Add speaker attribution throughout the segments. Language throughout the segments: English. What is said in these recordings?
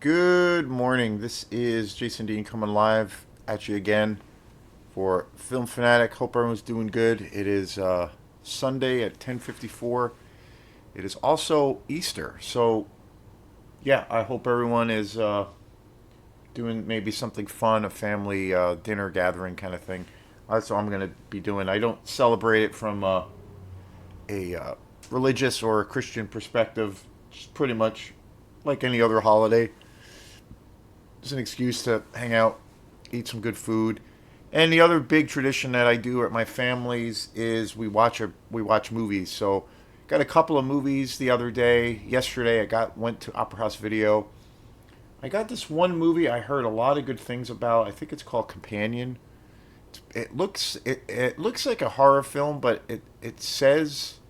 Speaker 1: Good morning. This is Jason Dean coming live at you again for Film Fanatic. Hope everyone's doing good. It is Sunday at 10:54. It is also Easter. So, yeah, I hope everyone is doing maybe something fun, a family dinner gathering kind of thing. That's what I'm going to be doing. I don't celebrate it from a religious or a Christian perspective. Just pretty much like any other holiday. It's an excuse to hang out, eat some good food. And the other big tradition that I do at my family's is we watch movies. So got a couple of movies the other day. Yesterday I got went to Opera House Video. I got this one movie I heard a lot of good things about. I think it's called Companion. It looks like a horror film, but it says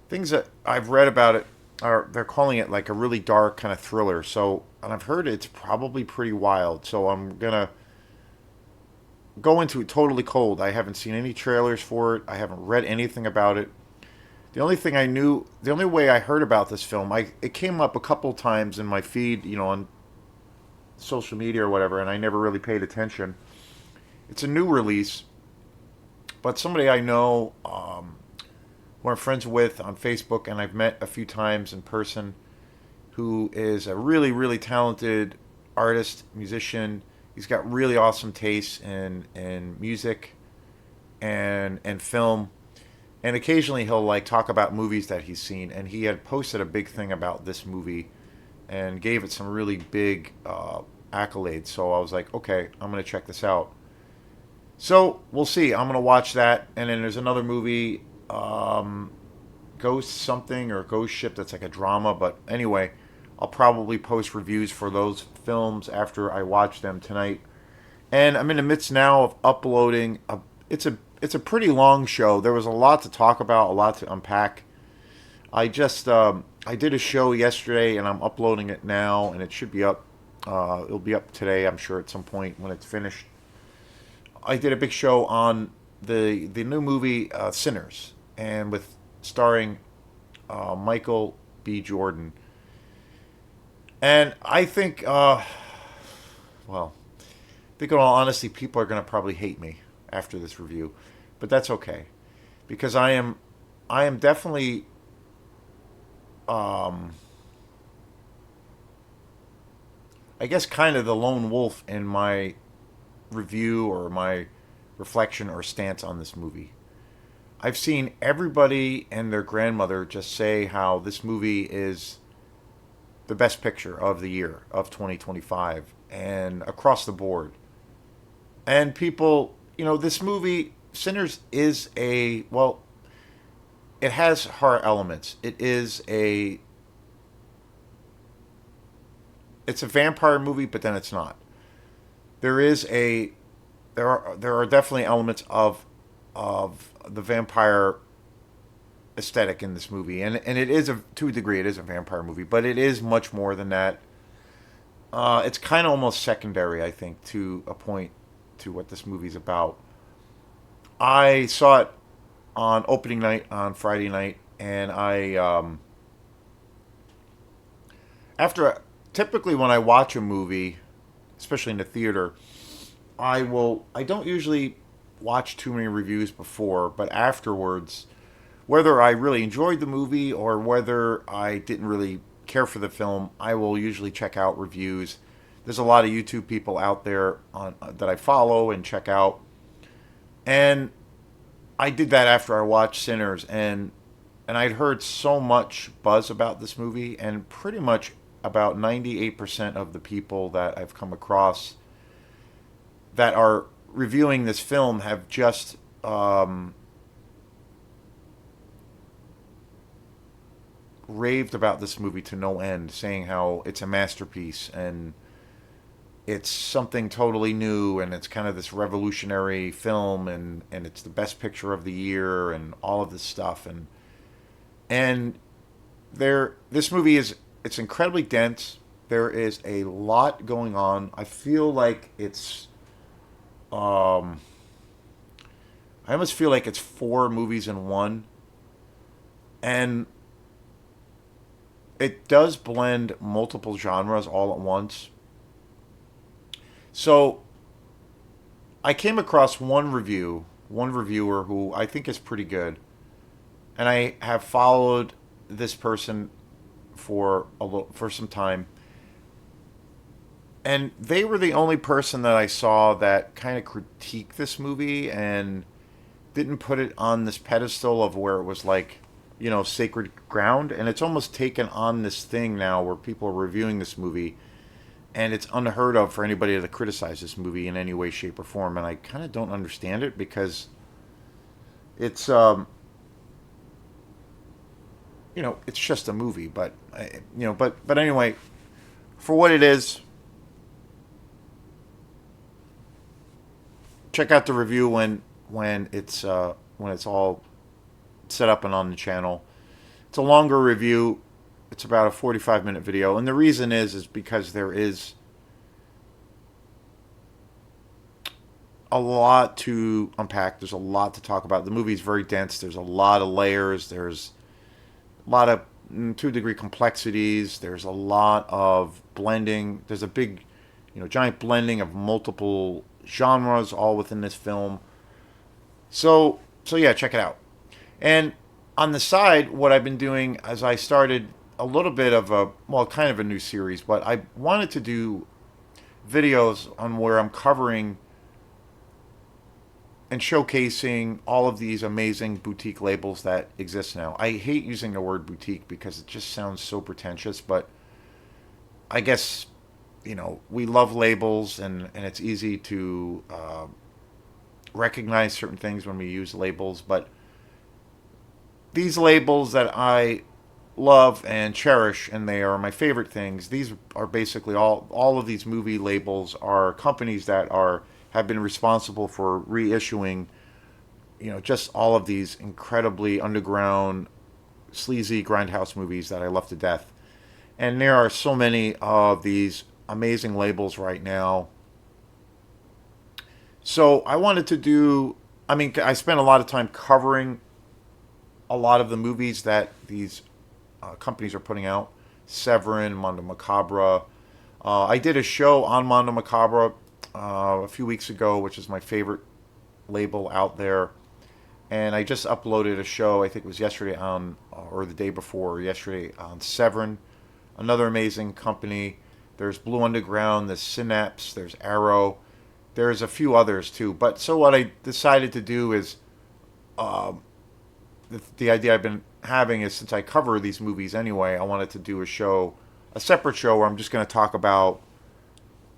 Speaker 1: things that I've read about it are they're calling it like a really dark kind of thriller. So, and I've heard it's probably pretty wild. So I'm gonna go into it totally cold. I haven't seen any trailers for it. I haven't read anything about it. The only way I heard about this film, it came up a couple times in my feed, on social media or whatever, and I never really paid attention. It's a new release, but somebody I know, who I'm friends with on Facebook, and I've met a few times in person, who is a really, really talented artist, musician. He's got really awesome taste in music and film. And occasionally he'll like talk about movies that he's seen. And he had posted a big thing about this movie and gave it some really big accolades. So I was like, okay, I'm gonna check this out. So we'll see. I'm gonna watch that. And then there's another movie, Ghost something or Ghost Ship, that's like a drama. But anyway, I'll probably post reviews for those films after I watch them tonight. And I'm in the midst now of uploading. It's a pretty long show. There was a lot to talk about, a lot to unpack. I did a show yesterday, and I'm uploading it now, and it should be up. It'll be up today, I'm sure, at some point when it's finished. I did a big show on the new movie Sinners, and with starring Michael B. Jordan. And I think, well, I think in all honesty, people are going to probably hate me after this review, but that's okay because I am definitely, um, I guess, kind of the lone wolf in my review or my reflection or stance on this movie. I've seen everybody and their grandmother just say how this movie is the best picture of the year of 2025 and across the board. And people, this movie Sinners is it has horror elements. It's a vampire movie, but then it's not. There is a there are definitely elements of the vampire aesthetic in this movie, and it is to a degree it is a vampire movie, but it is much more than that. It's kind of almost secondary, I think, to a point to what this movie's about. I saw it on opening night on Friday night, and after typically when I watch a movie, especially in the theater, I don't usually watch too many reviews before, but afterwards, whether I really enjoyed the movie or whether I didn't really care for the film, I will usually check out reviews. There's a lot of YouTube people out there that I follow and check out, and I did that after I watched Sinners, and I'd heard so much buzz about this movie, and pretty much about 98% of the people that I've come across that are reviewing this film have just raved about this movie to no end, saying how it's a masterpiece and it's something totally new and it's kind of this revolutionary film and it's the best picture of the year and all of this stuff and this movie it's incredibly dense. There is a lot going on. I feel like um I almost feel like it's four movies in one. And it does blend multiple genres all at once. So I came across one reviewer who I think is pretty good, and I have followed this person for some time, and they were the only person that I saw that kind of critiqued this movie and didn't put it on this pedestal of where it was like, sacred ground. And it's almost taken on this thing now where people are reviewing this movie, and it's unheard of for anybody to criticize this movie in any way, shape, or form. And I kind of don't understand it because it's, it's just a movie. But, but anyway, for what it is, check out the review when it's all set up and on the channel. It's a longer review. It's about a 45-minute video, and the reason is because there is a lot to unpack. There's a lot to talk about. The movie's very dense. There's a lot of layers. There's a lot of 2-degree complexities. There's a lot of blending. There's a big, giant blending of multiple genres all within this film. So yeah, check it out. And on the side, what I've been doing is I started a little bit of kind of a new series, but I wanted to do videos on where I'm covering and showcasing all of these amazing boutique labels that exist now. I hate using the word boutique because it just sounds so pretentious, but I guess, we love labels, and it's easy to recognize certain things when we use labels. But these labels that I love and cherish, and they are my favorite things, these are basically all of these movie labels are companies that have been responsible for reissuing, just all of these incredibly underground, sleazy grindhouse movies that I love to death. And there are so many of these amazing labels right now. So I wanted to I spent a lot of time covering a lot of the movies that these companies are putting out. Severin, Mondo Macabra. I did a show on Mondo Macabra a few weeks ago, which is my favorite label out there. And I just uploaded a show, I think it was yesterday or the day before yesterday, on Severin, another amazing company. There's Blue Underground, there's Synapse, there's Arrow. There's a few others too. But so what I decided to do is, the idea I've been having is, since I cover these movies anyway, I wanted to do a separate show where I'm just going to talk about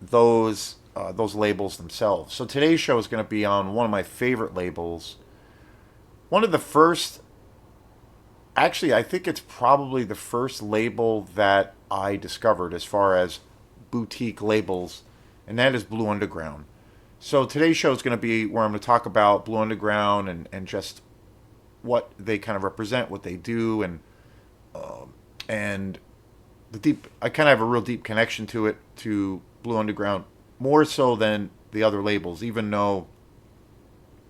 Speaker 1: those labels themselves. So today's show is going to be on one of my favorite labels. One of the first, actually, I think it's probably the first label that I discovered as far as boutique labels, and that is Blue Underground. So today's show is going to be where I'm going to talk about Blue Underground and just what they kind of represent, what they do, and I kind of have a real deep connection to Blue Underground, more so than the other labels, even though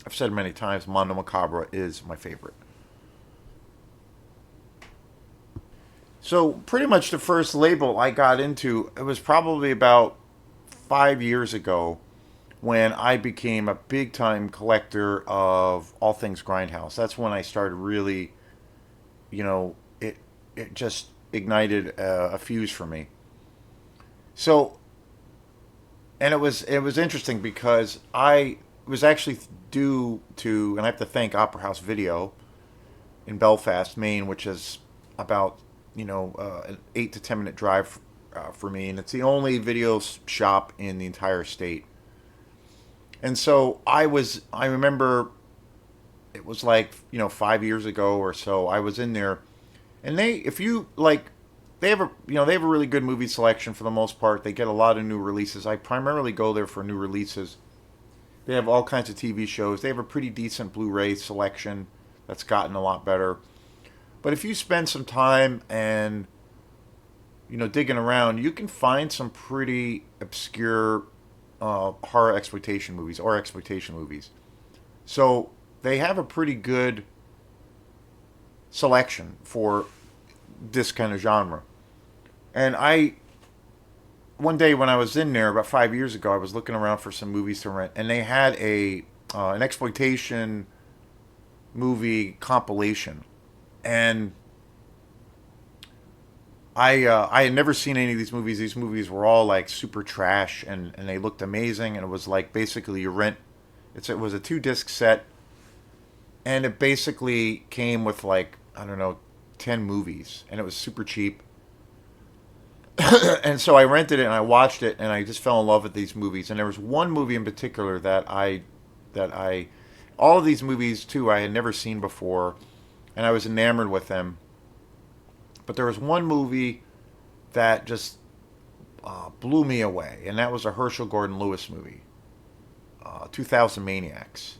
Speaker 1: I've said many times Mondo Macabra is my favorite. So pretty much the first label I got into, it was probably about 5 years ago, when I became a big time collector of all things Grindhouse. That's when I started really, it just ignited a fuse for me. So, and it was interesting because I was actually due to, and I have to thank Opera House Video in Belfast, Maine, which is about an 8 to 10 minute drive for me, and it's the only video shop in the entire state. And so I remember it was like, 5 years ago or so, I was in there, and they have a really good movie selection for the most part. They get a lot of new releases. I primarily go there for new releases. They have all kinds of TV shows. They have a pretty decent Blu-ray selection that's gotten a lot better. But if you spend some time and, digging around, you can find some pretty obscure horror exploitation movies or exploitation movies. So they have a pretty good selection for this kind of genre. And I one day when I was in there about 5 years ago, I was looking around for some movies to rent, and they had a an exploitation movie compilation, and I had never seen any of these movies. These movies were all like super trash, and they looked amazing. And it was like basically you rent. It was a 2 disc set, and it basically came with like I don't know 10 movies, and it was super cheap. And so I rented it and I watched it, and I just fell in love with these movies. And there was one movie in particular that I all of these movies too I had never seen before, and I was enamored with them. But there was one movie that just blew me away, and that was a Herschel Gordon Lewis movie, 2000 Maniacs.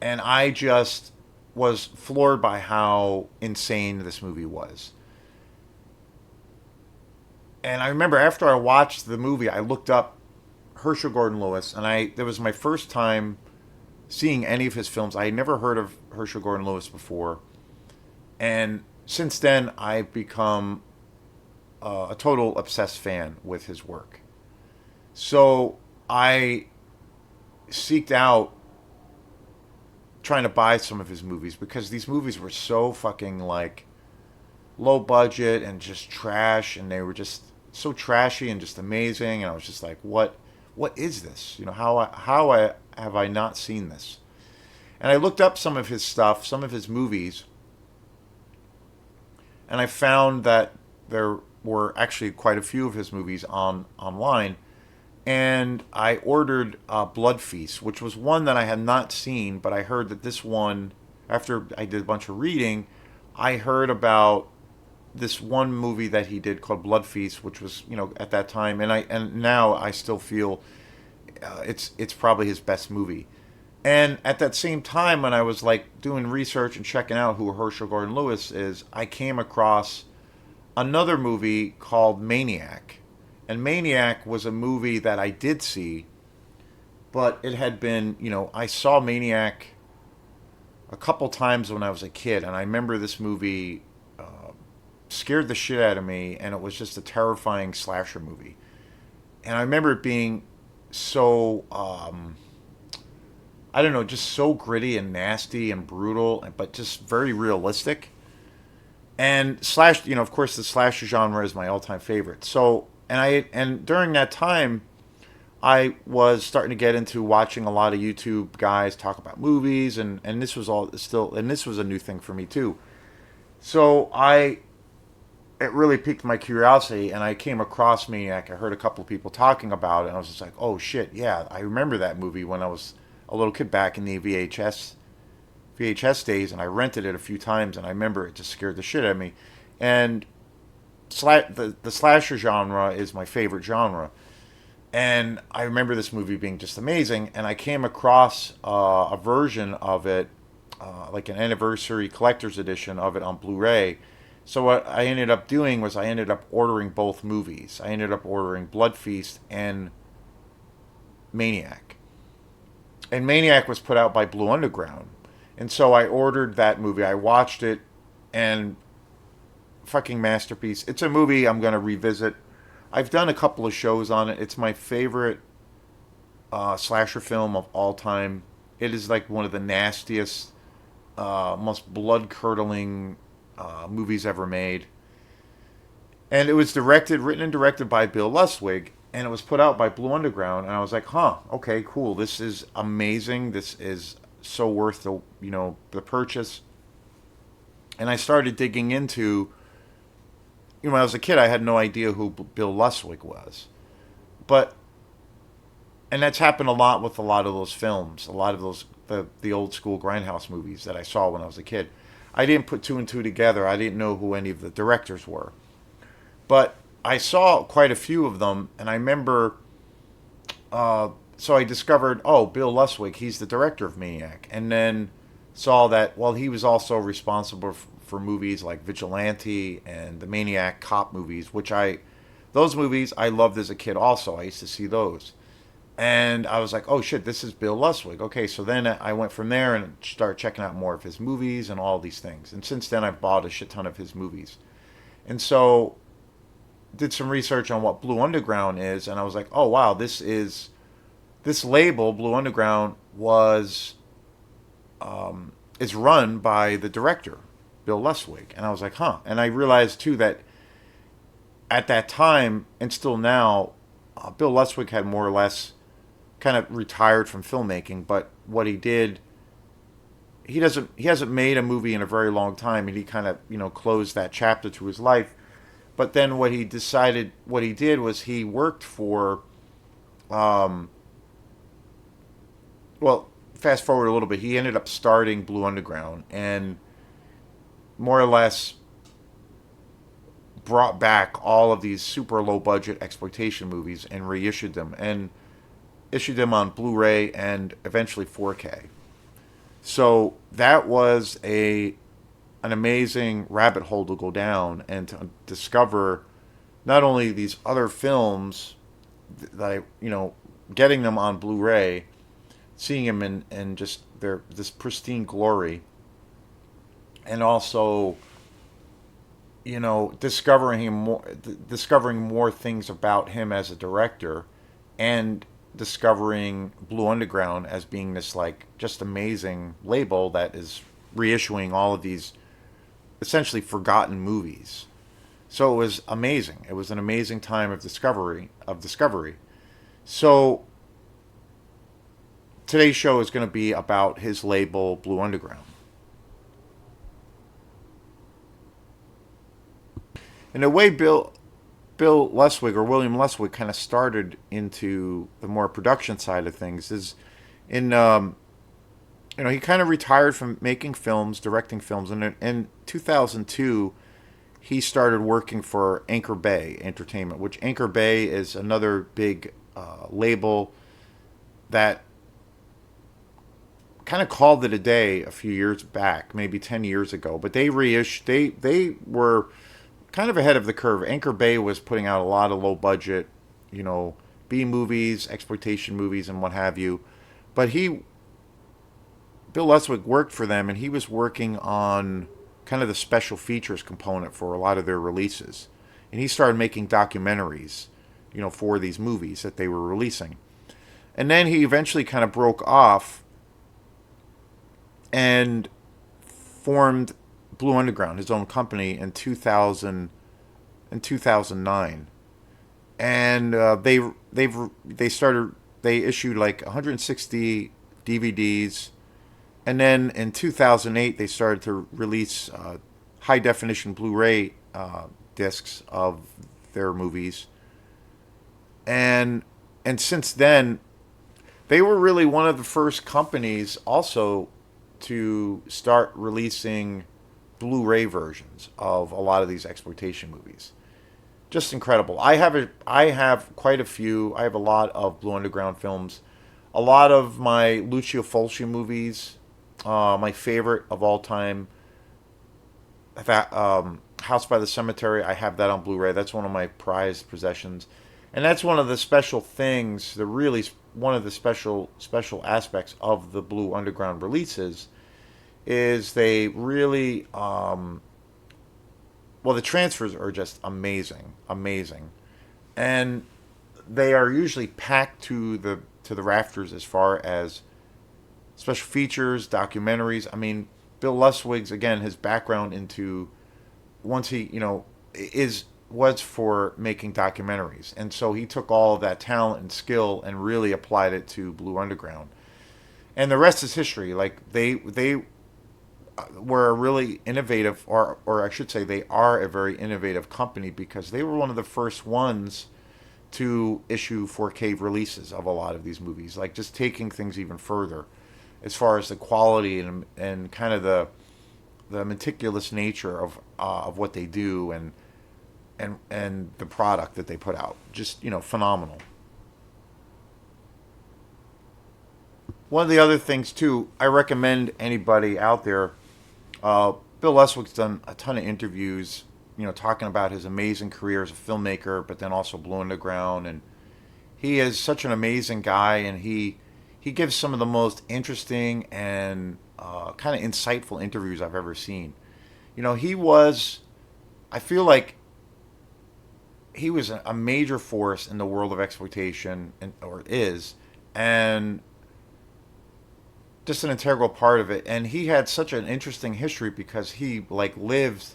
Speaker 1: And I just was floored by how insane this movie was. And I remember after I watched the movie, I looked up Herschel Gordon Lewis, and I that was my first time seeing any of his films. I had never heard of Herschel Gordon Lewis before, and since then I've become a total obsessed fan with his work. So I seeked out trying to buy some of his movies because these movies were so fucking like low budget and just trash, and they were just so trashy and just amazing. And I was just like, what is this? You know, how I have I not seen this? And I looked up some of his stuff, some of his movies, and I found that there were actually quite a few of his movies online. And I ordered Blood Feast, which was one that I had not seen, but I heard that this one, after I did a bunch of reading, I heard about this one movie that he did called Blood Feast, which was at that time, and now I still feel it's probably his best movie. And at that same time, when I was like doing research and checking out who Herschel Gordon Lewis is, I came across another movie called Maniac. And Maniac was a movie that I did see, but it had been, I saw Maniac a couple times when I was a kid, and I remember this movie scared the shit out of me, and it was just a terrifying slasher movie. And I remember it being so, I don't know, just so gritty and nasty and brutal, but just very realistic. And of course, the slasher genre is my all-time favorite. So, and during that time, I was starting to get into watching a lot of YouTube guys talk about movies, and this was all still, and this was a new thing for me too. So it really piqued my curiosity, and I came across Maniac. I heard a couple of people talking about it, and I was just like, oh shit, yeah, I remember that movie when I was a little kid back in the VHS days, and I rented it a few times, and I remember it just scared the shit out of me. And the slasher genre is my favorite genre, and I remember this movie being just amazing. And I came across a version of it, like an anniversary collector's edition of it on Blu-ray. So what I ended up doing was I ended up ordering both movies. I ended up ordering Blood Feast and Maniac. And Maniac was put out by Blue Underground. And so I ordered that movie. I watched it, and fucking masterpiece. It's a movie I'm going to revisit. I've done a couple of shows on it. It's my favorite slasher film of all time. It is like one of the nastiest, most blood-curdling movies ever made. And it was written and directed by Bill Lustwig, and it was put out by Blue Underground. And I was like, huh, okay, cool. This is amazing. This is so worth the purchase. And I started digging into, when I was a kid, I had no idea who Bill Lustwig was. And that's happened a lot with a lot of those films, a lot of those, the old school Grindhouse movies that I saw when I was a kid. I didn't put two and two together. I didn't know who any of the directors were. But I saw quite a few of them, and I remember, so I discovered, oh, Bill Lustwig, he's the director of Maniac. And then saw that, well, he was also responsible for movies like Vigilante and the Maniac cop movies, those movies I loved as a kid also. I used to see those. And I was like, oh shit, this is Bill Lustwig. Okay, so then I went from there and started checking out more of his movies and all these things. And since then, I've bought a shit ton of his movies. And so did some research on what Blue Underground is, and I was like, oh wow, this label, Blue Underground, is run by the director, Bill Lustwig, and I was like, huh. And I realized too that at that time and still now, Bill Lustwig had more or less kind of retired from filmmaking, but what he did, he hasn't made a movie in a very long time, and he kind of closed that chapter to his life. But then what he did was he worked for, um, well, fast forward a little bit, he ended up starting Blue Underground and more or less brought back all of these super low budget exploitation movies and reissued them and issued them on Blu-ray and eventually 4K. So that was a an amazing rabbit hole to go down and to discover not only these other films that getting them on Blu-ray, seeing them in just their this pristine glory, and also discovering more things about him as a director, and discovering Blue Underground as being this like just amazing label that is reissuing all of these essentially forgotten movies. So it was amazing. It was an amazing time of discovery. So today's show is going to be about his label Blue Underground. In a way, Bill Lustwig or William Lustwig kind of started into the more production side of things. Is in he kind of retired from making films, directing films, and in 2002 he started working for Anchor Bay Entertainment, which Anchor Bay is another big label that kind of called it a day a few years back, maybe 10 years ago. But they reissued. They were kind of ahead of the curve. Anchor Bay was putting out a lot of low budget, you know, B movies, exploitation movies, and what have you. But Bill Lustwig worked for them, and he was working on kind of the special features component for a lot of their releases. And he started making documentaries, for these movies that they were releasing. And then he eventually kind of broke off and formed Blue Underground, his own company, in 2009. And they issued like 160 DVDs, and then in 2008 they started to release high definition Blu-ray discs of their movies, and since then they were really one of the first companies also to start releasing Blu-ray versions of a lot of these exploitation movies. Just incredible. I have quite a few. I have a lot of Blue Underground films. A lot of my Lucio Fulci movies. My favorite of all time, that House by the Cemetery. I have that on Blu-ray. That's one of my prized possessions, and that's one of the special things. One of the special aspects of the Blue Underground releases is they really the transfers are just amazing, and they are usually packed to the rafters as far as special features, documentaries. I mean, Bill Lustwig's, again, his background into once he was for making documentaries, and so he took all of that talent and skill and really applied it to Blue Underground, and the rest is history. Like they were a really innovative, or I should say, they are a very innovative company, because they were one of the first ones to issue 4K releases of a lot of these movies, like just taking things even further as far as the quality and kind of the meticulous nature of what they do, and the product that they put out. Just, phenomenal. One of the other things too, I recommend anybody out there. Bill Lustwig's done a ton of interviews, talking about his amazing career as a filmmaker, but then also Blue Underground, and he is such an amazing guy, and he gives some of the most interesting and kind of insightful interviews I've ever seen. I feel like he was a major force in the world of exploitation, and or is, and just an integral part of it. And he had such an interesting history because he like lived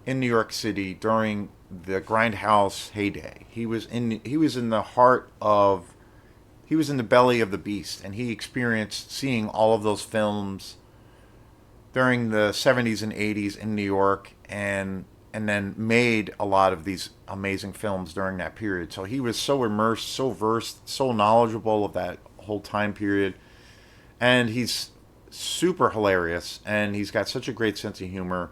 Speaker 1: in New York City during the grindhouse heyday. He was in the heart of he was in the belly of the beast, and he experienced seeing all of those films during the 70s and 80s in New York, and then made a lot of these amazing films during that period. So he was so immersed, so versed, so knowledgeable of that whole time period, and he's super hilarious, and he's got such a great sense of humor.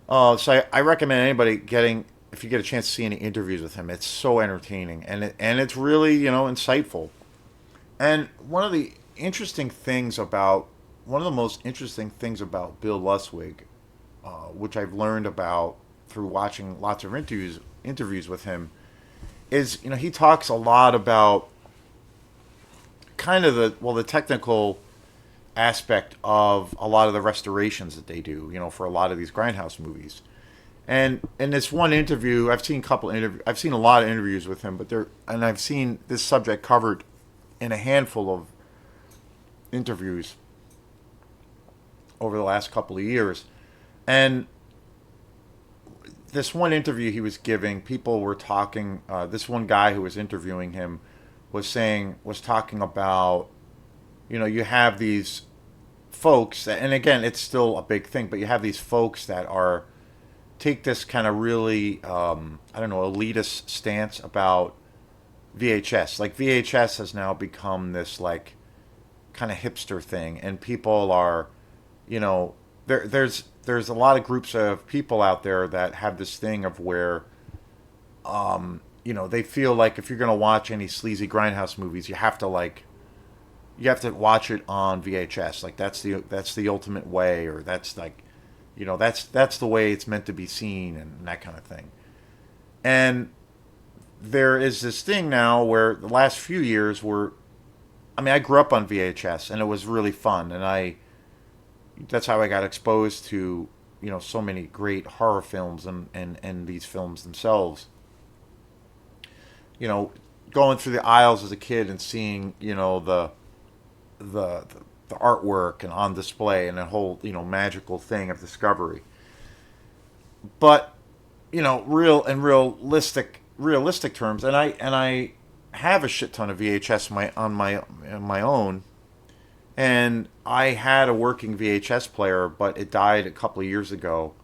Speaker 1: So I recommend anybody getting if you get a chance to see any interviews with him. It's so entertaining, and it's really insightful. And one of the most interesting things about Bill Lustwig, which I've learned about through watching lots of interviews with him, is he talks a lot about kind of the technical aspect of a lot of the restorations that they do, for a lot of these grindhouse movies. And in this one interview, I've seen a lot of interviews with him, and I've seen this subject covered in a handful of interviews over the last couple of years. And this one interview he was giving, people were talking. This one guy who was interviewing him was talking about, you have these folks, and again, it's still a big thing, but you have these folks that are take this kind of really, I don't know, elitist stance about VHS. Like VHS has now become this like kind of hipster thing, and people are, there's a lot of groups of people out there that have this thing of where, they feel like if you're gonna watch any sleazy grindhouse movies, you have to watch it on VHS. Like that's the ultimate way, or that's like, that's the way it's meant to be seen, and that kind of thing. And there is this thing now where the last few years were, I mean, I grew up on VHS and it was really fun, and that's how I got exposed to so many great horror films and these films themselves. You know, going through the aisles as a kid and seeing the the artwork and on display and a whole magical thing of discovery. But realistic terms, and I have a shit ton of VHS on my own, and I had a working VHS player, but it died a couple of years ago.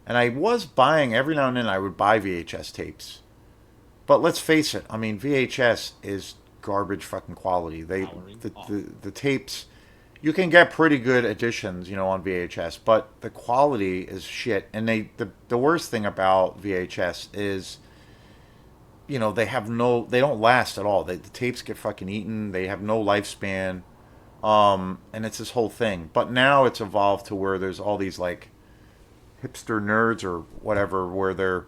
Speaker 1: And I was buying every now and then. I would buy VHS tapes, but let's face it. I mean, VHS is garbage fucking quality. The tapes, you can get pretty good editions, on VHS, but the quality is shit. And the worst thing about VHS is, they don't last at all. The tapes get fucking eaten. They have no lifespan. And it's this whole thing. But now it's evolved to where there's all these like hipster nerds or whatever, where the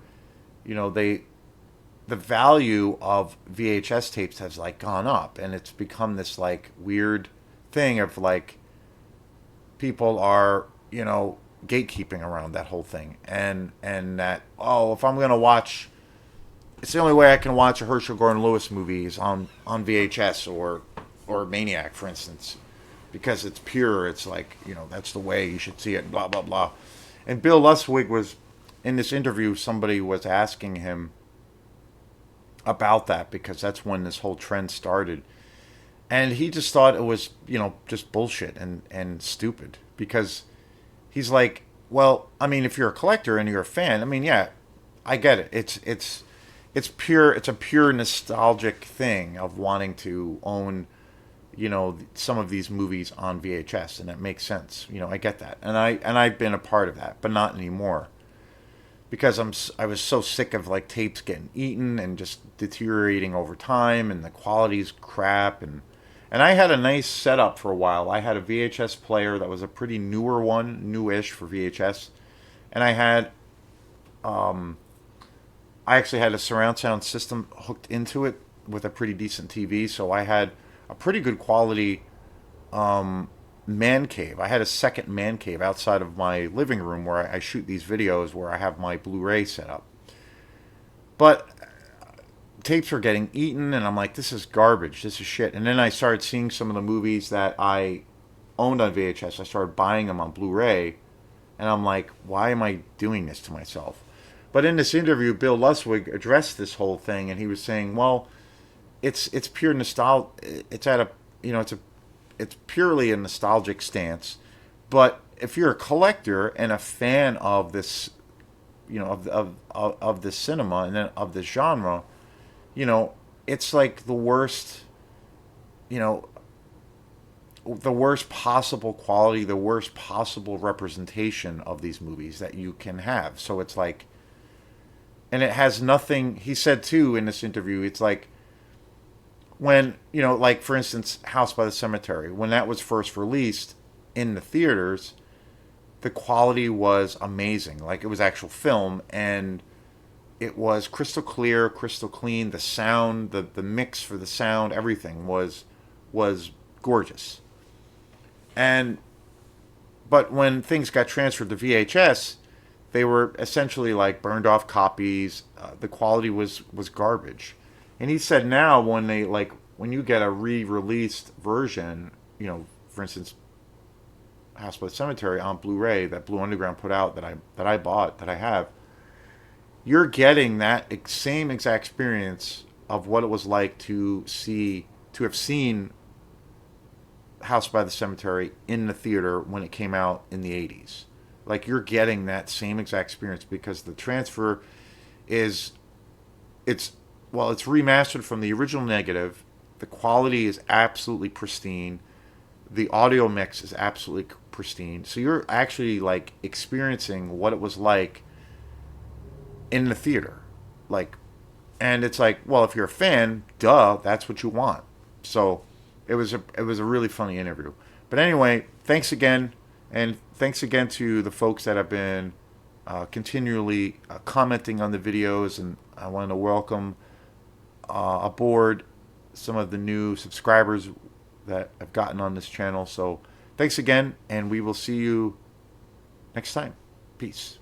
Speaker 1: value of VHS tapes has like gone up, and it's become this like weird thing of like people are gatekeeping around that whole thing, and that, oh, if I'm gonna watch, it's the only way I can watch a Herschel Gordon Lewis movie is on VHS or Maniac, for instance, because it's pure. It's like, that's the way you should see it, blah blah blah. And Bill Lustwig was in this interview. Somebody was asking him about that because that's when this whole trend started, and he just thought it was just bullshit and stupid, because he's like, well, I mean, if you're a collector and you're a fan, I mean, yeah, I get it. It's pure. It's a pure nostalgic thing of wanting to own, some of these movies on VHS, and it makes sense. I get that, and I've been a part of that, but not anymore, because I was so sick of like tapes getting eaten and just deteriorating over time, and the quality's crap, and I had a nice setup for a while. I had a VHS player that was a pretty newish for VHS, and I actually had a surround sound system hooked into it with a pretty decent TV, so I had a pretty good quality man cave. I had a second man cave outside of my living room where I shoot these videos, where I have my Blu-ray set up. But tapes were getting eaten, and I'm like, this is garbage. This is shit. And then I started seeing some of the movies that I owned on VHS. I started buying them on Blu-ray, and I'm like, why am I doing this to myself? But in this interview, Bill Lustwig addressed this whole thing, and he was saying, well, it's pure nostalgia. It's at a you know it's purely a nostalgic stance. But if you're a collector and a fan of this, of this cinema and then of this genre, you know, it's like you know, the worst possible quality, the worst possible representation of these movies that you can have. So it's like, and it has nothing. He said too in this interview, it's like when, like for instance, House by the Cemetery, when that was first released in the theaters, the quality was amazing. Like it was actual film, and it was crystal clear, crystal clean. The sound, the mix for the sound, everything was gorgeous. And but when things got transferred to VHS, they were essentially like burned off copies. The quality was garbage. And he said now when you get a re-released version, for instance, House by the Cemetery on Blu-ray that Blue Underground put out that I bought that I have, you're getting that same exact experience of what it was like to have seen House by the Cemetery in the theater when it came out in the 80s. Like you're getting that same exact experience because the transfer is it's remastered from the original negative. The quality is absolutely pristine. The audio mix is absolutely pristine. So you're actually like experiencing what it was like in the theater. Like, and it's like, well, if you're a fan, duh, that's what you want. So it was a really funny interview. But anyway, thanks again, and thanks again to the folks that have been continually commenting on the videos, and I want to welcome aboard some of the new subscribers that I've gotten on this channel. So thanks again, and we will see you next time. Peace.